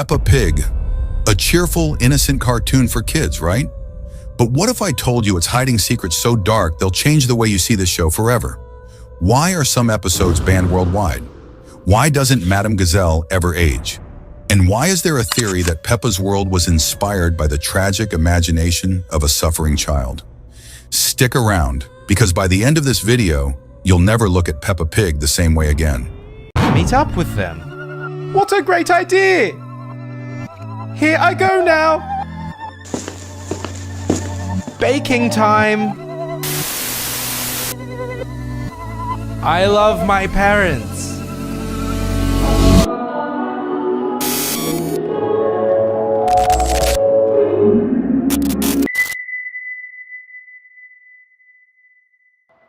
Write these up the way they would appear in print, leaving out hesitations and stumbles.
Peppa Pig, a cheerful, innocent cartoon for kids, right? But what if I told you it's hiding secrets so dark they'll change the way you see this show forever? Why are some episodes banned worldwide? Why doesn't Madame Gazelle ever age? And why is there a theory that Peppa's world was inspired by the tragic imagination of a suffering child? Stick around, because by the end of this video, you'll never look at Peppa Pig the same way again. Meet up with them. What a great idea! Here I go now! Baking time! I love my parents.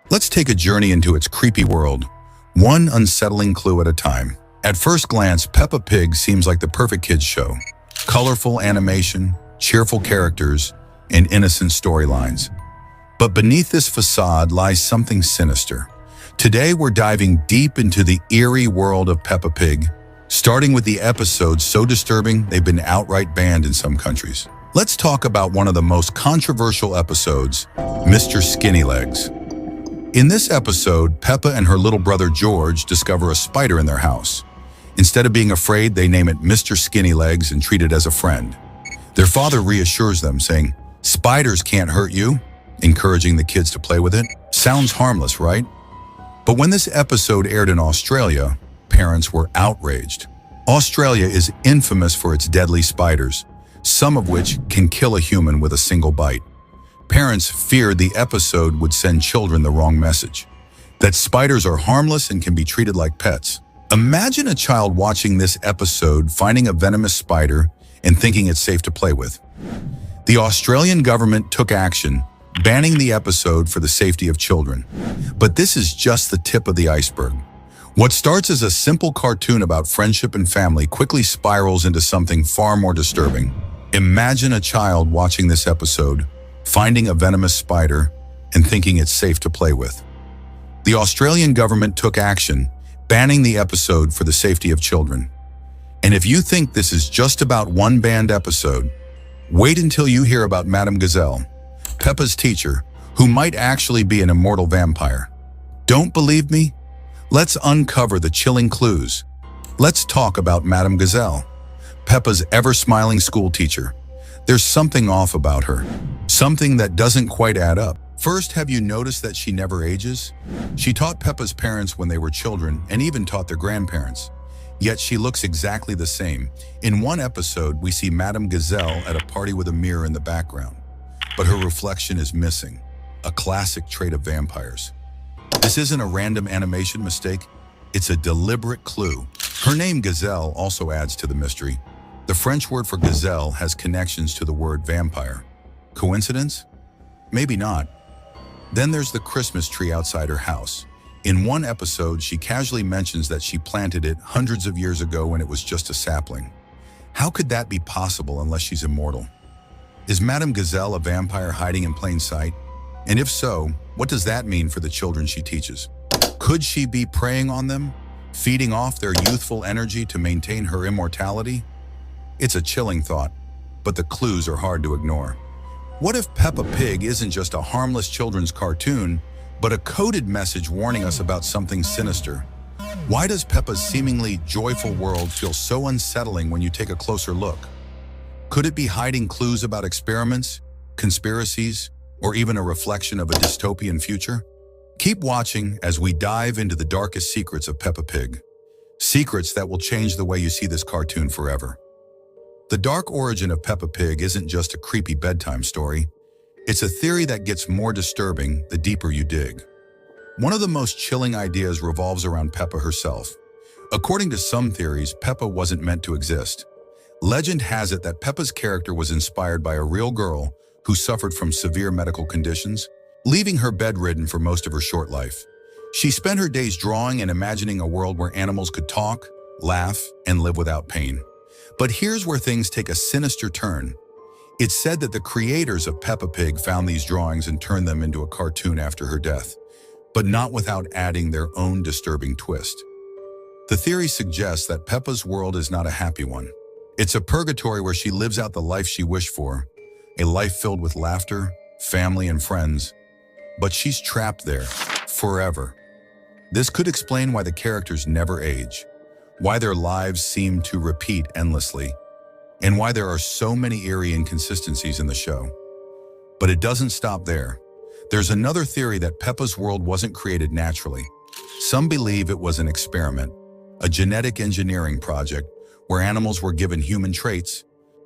Let's take a journey into its creepy world, one unsettling clue at a time. At first glance, Peppa Pig seems like the perfect kids show. Colorful animation, cheerful characters, and innocent storylines. But beneath this facade lies something sinister. Today we're diving deep into the eerie world of Peppa Pig, starting with the episodes so disturbing they've been outright banned in some countries. Let's talk about one of the most controversial episodes, Mr. Skinny Legs. In this episode, Peppa and her little brother George discover a spider in their house. Instead of being afraid, they name it Mr. Skinny Legs and treat it as a friend. Their father reassures them, saying, "Spiders can't hurt you," encouraging the kids to play with it. Sounds harmless, right? But when this episode aired in Australia, parents were outraged. Australia is infamous for its deadly spiders, some of which can kill a human with a single bite. Parents feared the episode would send children the wrong message, that spiders are harmless and can be treated like pets. Imagine a child watching this episode finding a venomous spider and thinking it's safe to play with. The Australian government took action, banning the episode for the safety of children. But this is just the tip of the iceberg. What starts as a simple cartoon about friendship and family quickly spirals into something far more disturbing. Imagine a child watching this episode, finding a venomous spider, and thinking it's safe to play with. The Australian government took action, banning the episode for the safety of children. And if you think this is just about one banned episode, wait until you hear about Madame Gazelle, Peppa's teacher, who might actually be an immortal vampire. Don't believe me? Let's uncover the chilling clues. Let's talk about Madame Gazelle, Peppa's ever-smiling school teacher. There's something off about her, something that doesn't quite add up. First, have you noticed that she never ages? She taught Peppa's parents when they were children and even taught their grandparents. Yet she looks exactly the same. In one episode, we see Madame Gazelle at a party with a mirror in the background, but her reflection is missing, a classic trait of vampires. This isn't a random animation mistake, it's a deliberate clue. Her name Gazelle also adds to the mystery. The French word for gazelle has connections to the word vampire. Coincidence? Maybe not. Then there's the Christmas tree outside her house. In one episode, she casually mentions that she planted it hundreds of years ago when it was just a sapling. How could that be possible unless she's immortal? Is Madame Gazelle a vampire hiding in plain sight? And if so, what does that mean for the children she teaches? Could she be preying on them, feeding off their youthful energy to maintain her immortality? It's a chilling thought, but the clues are hard to ignore. What if Peppa Pig isn't just a harmless children's cartoon, but a coded message warning us about something sinister? Why does Peppa's seemingly joyful world feel so unsettling when you take a closer look? Could it be hiding clues about experiments, conspiracies, or even a reflection of a dystopian future? Keep watching as we dive into the darkest secrets of Peppa Pig. Secrets that will change the way you see this cartoon forever. The dark origin of Peppa Pig isn't just a creepy bedtime story. It's a theory that gets more disturbing the deeper you dig. One of the most chilling ideas revolves around Peppa herself. According to some theories, Peppa wasn't meant to exist. Legend has it that Peppa's character was inspired by a real girl who suffered from severe medical conditions, leaving her bedridden for most of her short life. She spent her days drawing and imagining a world where animals could talk, laugh, and live without pain. But here's where things take a sinister turn. It's said that the creators of Peppa Pig found these drawings and turned them into a cartoon after her death, but not without adding their own disturbing twist. The theory suggests that Peppa's world is not a happy one. It's a purgatory where she lives out the life she wished for, a life filled with laughter, family, and friends. But she's trapped there, forever. This could explain why the characters never age, why their lives seem to repeat endlessly, and why there are so many eerie inconsistencies in the show. But it doesn't stop there. There's another theory that Peppa's world wasn't created naturally. Some believe it was an experiment, a genetic engineering project where animals were given human traits,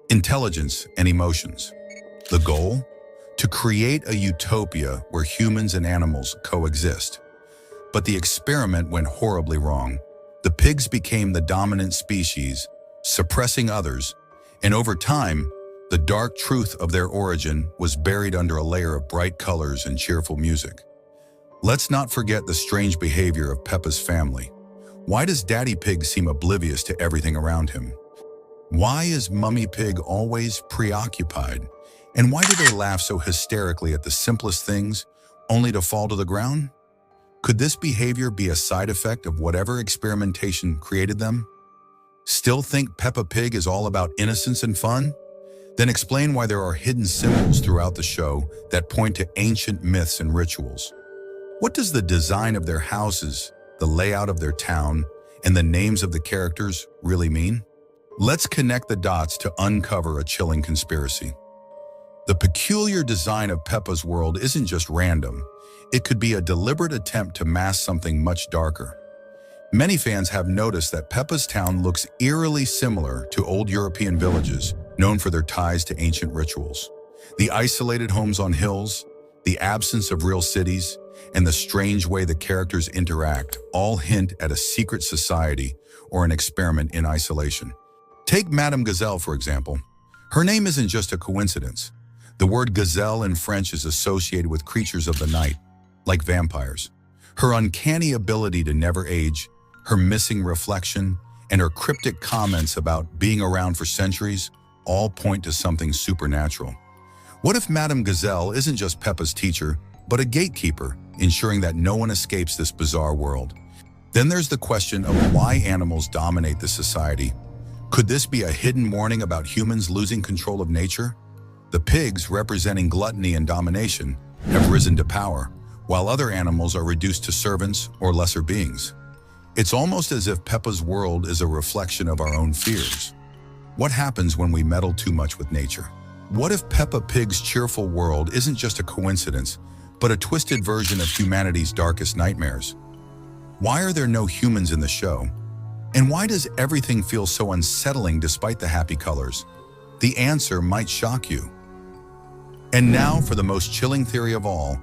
intelligence, and emotions. The goal? To create a utopia where humans and animals coexist. But the experiment went horribly wrong. The pigs became the dominant species, suppressing others, and over time, the dark truth of their origin was buried under a layer of bright colors and cheerful music. Let's not forget the strange behavior of Peppa's family. Why does Daddy Pig seem oblivious to everything around him? Why is Mummy Pig always preoccupied? And why do they laugh so hysterically at the simplest things, only to fall to the ground? Could this behavior be a side effect of whatever experimentation created them? Still think Peppa Pig is all about innocence and fun? Then explain why there are hidden symbols throughout the show that point to ancient myths and rituals. What does the design of their houses, the layout of their town, and the names of the characters really mean? Let's connect the dots to uncover a chilling conspiracy. The peculiar design of Peppa's world isn't just random. It could be a deliberate attempt to mask something much darker. Many fans have noticed that Peppa's town looks eerily similar to old European villages, known for their ties to ancient rituals. The isolated homes on hills, the absence of real cities, and the strange way the characters interact all hint at a secret society or an experiment in isolation. Take Madame Gazelle, for example. Her name isn't just a coincidence. The word gazelle in French is associated with creatures of the night, like vampires. Her uncanny ability to never age, her missing reflection, and her cryptic comments about being around for centuries all point to something supernatural. What if Madame Gazelle isn't just Peppa's teacher, but a gatekeeper, ensuring that no one escapes this bizarre world? Then there's the question of why animals dominate the society. Could this be a hidden warning about humans losing control of nature? The pigs, representing gluttony and domination, have risen to power, while other animals are reduced to servants or lesser beings. It's almost as if Peppa's world is a reflection of our own fears. What happens when we meddle too much with nature? What if Peppa Pig's cheerful world isn't just a coincidence, but a twisted version of humanity's darkest nightmares? Why are there no humans in the show? And why does everything feel so unsettling despite the happy colors? The answer might shock you. And now for the most chilling theory of all,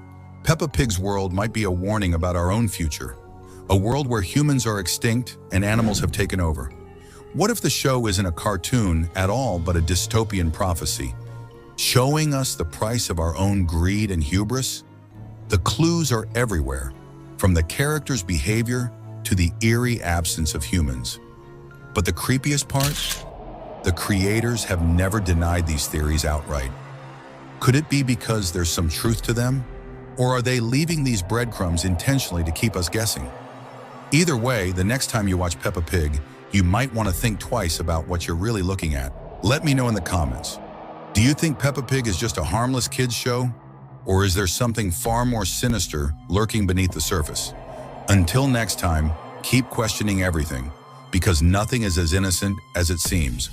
Peppa Pig's world might be a warning about our own future. A world where humans are extinct and animals have taken over. What if the show isn't a cartoon at all but a dystopian prophecy, showing us the price of our own greed and hubris? The clues are everywhere, from the characters' behavior to the eerie absence of humans. But the creepiest part? The creators have never denied these theories outright. Could it be because there's some truth to them? Or are they leaving these breadcrumbs intentionally to keep us guessing? Either way, the next time you watch Peppa Pig, you might want to think twice about what you're really looking at. Let me know in the comments. Do you think Peppa Pig is just a harmless kids show? Or is there something far more sinister lurking beneath the surface? Until next time, keep questioning everything, because nothing is as innocent as it seems.